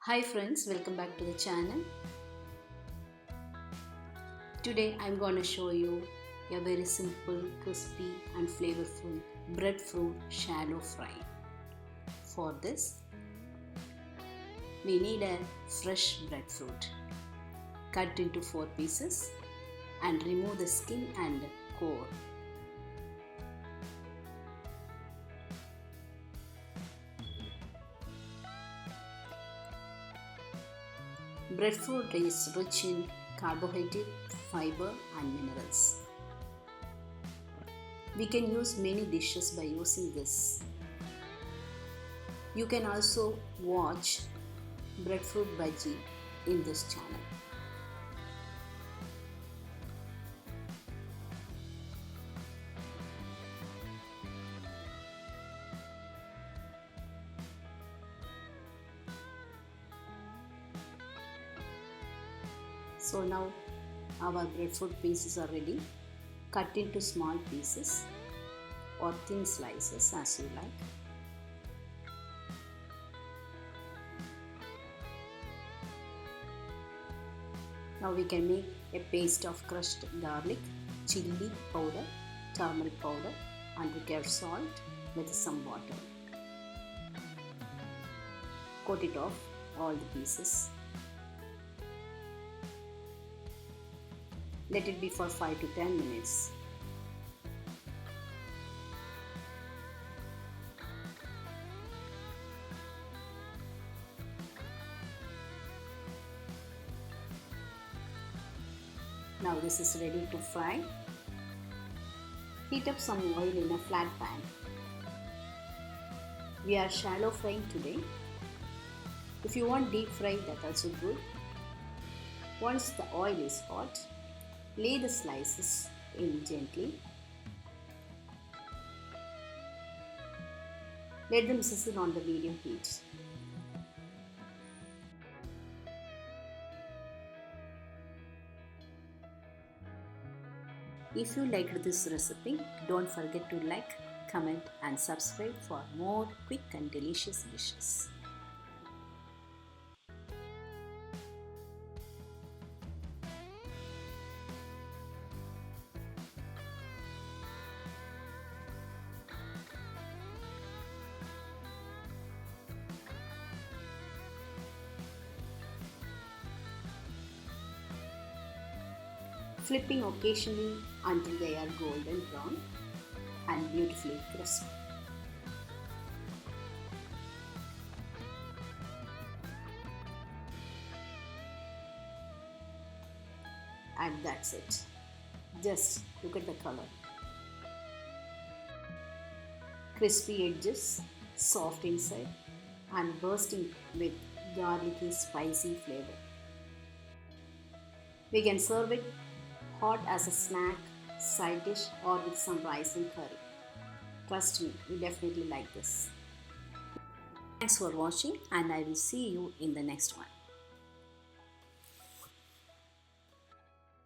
Hi friends, welcome back to the channel. Today I'm going to show you a very simple, crispy and flavorful breadfruit shallow fry. For this, we need a fresh breadfruit. Cut into 4 pieces and remove the skin and core. Breadfruit is rich in carbohydrate, fiber and minerals. We can use many dishes by using this. You can also watch breadfruit bhaji in this channel. So now our breadfruit pieces are ready. Cut into small pieces or thin slices as you like. Now we can make a paste of crushed garlic, chili powder, turmeric powder and required salt with some water. Coat it off all the pieces. Let it be for 5 to 10 minutes. Now this is ready to fry. Heat up some oil in a flat pan. We are shallow frying today. If you want deep fry, that's also good. Once the oil is hot, lay the slices in gently. Let them sizzle on the medium heat. If you liked this recipe, don't forget to like, comment and subscribe for more quick and delicious dishes. Flipping occasionally until they are golden brown and beautifully crisp. And that's it. Just look at the color. Crispy edges, soft inside and bursting with garlicky spicy flavor. We can serve it hot as a snack, side dish or with some rice and curry. Trust me, you definitely like this. Thanks for watching and I will see you in the next one.